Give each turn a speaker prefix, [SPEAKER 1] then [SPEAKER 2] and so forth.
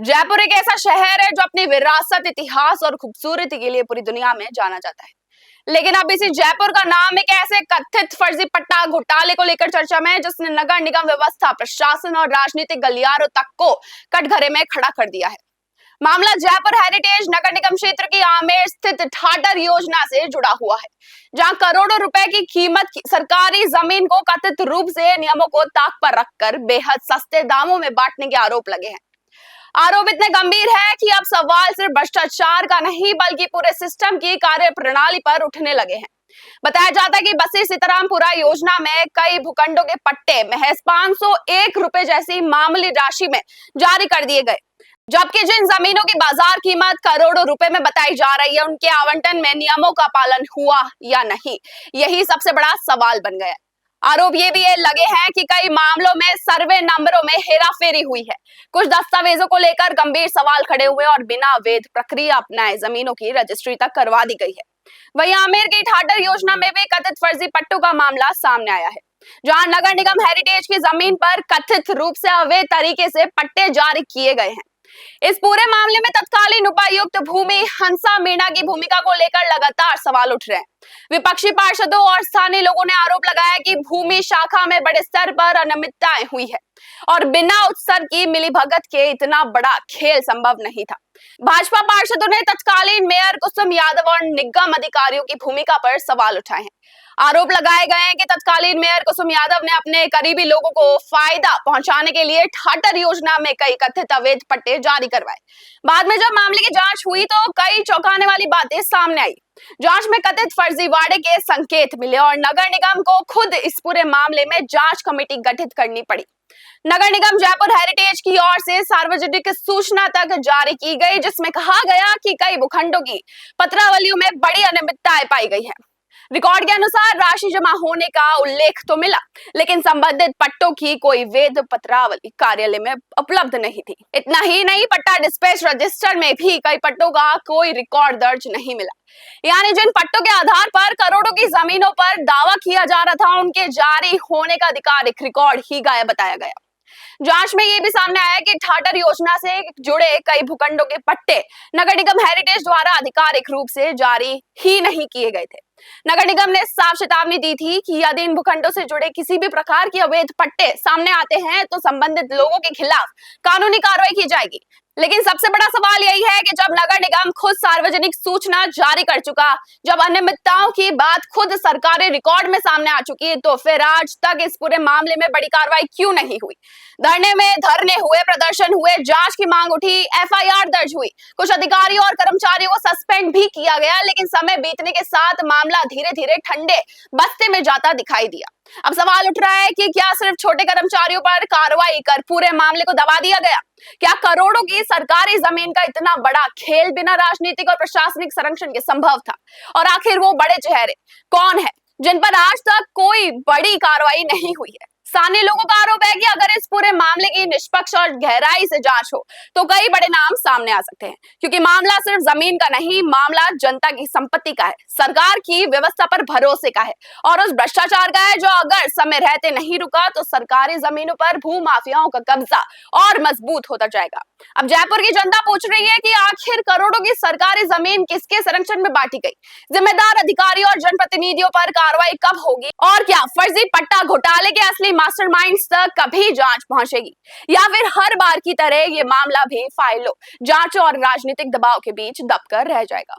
[SPEAKER 1] जयपुर एक ऐसा शहर है जो अपनी विरासत, इतिहास और खूबसूरती के लिए पूरी दुनिया में जाना जाता है। लेकिन अब इसी जयपुर का नाम एक ऐसे कथित फर्जी पट्टा घोटाले को लेकर चर्चा में है जिसने नगर निगम व्यवस्था, प्रशासन और राजनीतिक गलियारों तक को कटघरे में खड़ा कर दिया है। मामला जयपुर हेरिटेज नगर निगम क्षेत्र की आमेर स्थित ठाटर योजना से जुड़ा हुआ है, जहां करोड़ों रुपए की कीमत की सरकारी जमीन को कथित रूप से नियमों को ताक पर रखकर बेहद सस्ते दामों में बांटने के आरोप लगे हैं। आरोप इतने गंभीर है कि अब सवाल सिर्फ भ्रष्टाचार का नहीं बल्कि पूरे सिस्टम की कार्य प्रणाली पर उठने लगे हैं। बताया जाता है कि बसी सीतारामपुरा योजना में कई भूखंडों के पट्टे महज 501 रुपए जैसी मामूली राशि में जारी कर दिए गए, जबकि जिन जमीनों की बाजार कीमत करोड़ों रुपए में बताई जा रही है उनके आवंटन में नियमों का पालन हुआ या नहीं, यही सबसे बड़ा सवाल बन गया। आरोप ये भी लगे हैं कि कई मामलों में सर्वे नंबरों में हेराफेरी हुई है, कुछ दस्तावेजों को लेकर गंभीर सवाल खड़े हुए और बिना वैध प्रक्रिया अपनाए जमीनों की रजिस्ट्री तक करवा दी गई है। वहीं आमेर की ठाटर योजना में भी कथित फर्जी पट्टों का मामला सामने आया है, जहां नगर निगम हेरिटेज की जमीन पर कथित रूप से अवैध तरीके से पट्टे जारी किए गए हैं। इस पूरे मामले में तत्कालीन उपायुक्त भूमि हंसा मीणा की भूमिका को लेकर लगातार सवाल उठ रहे हैं। विपक्षी पार्षदों और स्थानीय लोगों ने आरोप लगाया कि भूमि शाखा में बड़े स्तर पर अनियमितताएं हुई है और बिना उत्सर की मिलीभगत के इतना बड़ा खेल संभव नहीं था। भाजपा पार्षदों ने तत्कालीन मेयर कुसुम यादव और निगम अधिकारियों की भूमिका पर सवाल उठाए हैं। आरोप लगाए गए हैं कि तत्कालीन मेयर कुसुम यादव ने अपने करीबी लोगों को फायदा पहुंचाने के लिए ठाटर योजना में कई कथित अवैध पट्टे जारी करवाए। बाद में जब मामले की जांच हुई तो कई चौंकाने वाली बातें सामने आई। जांच में कथित फर्जीवाड़े के संकेत मिले और नगर निगम को खुद इस पूरे मामले में जांच कमेटी गठित करनी पड़ी। नगर निगम जयपुर हेरिटेज की ओर से सार्वजनिक सूचना तक जारी की गई, जिसमें कहा गया कि कई भूखंडों की पत्रावलियों में बड़ी अनियमितताएं पाई गई है। रिकॉर्ड के अनुसार राशि जमा होने का उल्लेख तो मिला, लेकिन संबंधित पट्टों की कोई वैध पत्रावली कार्यालय में उपलब्ध नहीं थी। इतना ही नहीं, पट्टा डिस्पैच रजिस्टर में भी कई पट्टों का कोई रिकॉर्ड दर्ज नहीं मिला। यानी जिन पट्टों के आधार पर करोड़ों की जमीनों पर दावा किया जा रहा था उनके जारी होने का आधिकारिक रिकॉर्ड ही गायब बताया गया। जांच में ये भी सामने आया कि ठाटर योजना से जुड़े कई भूखंडों के पट्टे नगर निगम हेरिटेज द्वारा आधिकारिक रूप से जारी ही नहीं किए गए थे। नगर निगम ने साफ चेतावनी दी थी कि यदि इन भूखंडों से जुड़े किसी भी प्रकार की अवैध पट्टे सामने आते हैं तो संबंधित लोगों के खिलाफ कानूनी कार्रवाई की जाएगी। लेकिन सबसे बड़ा सवाल यही है कि जब नगर निगम खुद सार्वजनिक सूचना जारी कर चुका, जब अनियमितताओं की बात खुद सरकारी रिकॉर्ड में सामने आ चुकी, तो फिर आज तक इस पूरे मामले में बड़ी कार्रवाई क्यों नहीं हुई? धरने हुए, प्रदर्शन हुए, जांच की मांग उठी, एफआईआर दर्ज हुई, कुछ अधिकारियों और कर्मचारियों को सस्पेंड भी किया गया, लेकिन समय बीतने के साथ मामला धीरे धीरे ठंडे बस्ते में जाता दिखाई दिया। अब सवाल उठ रहा है कि क्या सिर्फ छोटे कर्मचारियों पर कार्रवाई कर पूरे मामले को दबा दिया गया? क्या करोड़ों की सरकारी जमीन का इतना बड़ा खेल बिना राजनीतिक और प्रशासनिक संरक्षण के संभव था? और आखिर वो बड़े चेहरे कौन है जिन पर आज तक कोई बड़ी कार्रवाई नहीं हुई है? स्थानीय लोगों का आरोप है कि अगर इस पूरे मामले की निष्पक्ष और गहराई से जांच हो तो कई बड़े नाम सामने आ सकते हैं, क्योंकि मामला सिर्फ जमीन का नहीं, मामला जनता की संपत्ति का है, सरकार की व्यवस्था पर भरोसे का है और उस भ्रष्टाचार का है जो अगर समय रहते नहीं रुका तो सरकारी जमीनों पर भू माफियाओं का कब्जा और मजबूत होता जाएगा। अब जयपुर की जनता पूछ रही है कि आखिर करोड़ों की सरकारी जमीन किसके संरक्षण में बांटी गई? जिम्मेदार अधिकारियों और जनप्रतिनिधियों पर कार्रवाई कब होगी? और क्या फर्जी पट्टा घोटाले के असली मास्टरमाइंड्स तक कभी जांच पहुंचेगी, या फिर हर बार की तरह ये मामला भी फाइलों, जांच और राजनीतिक दबाव के बीच दबकर रह जाएगा?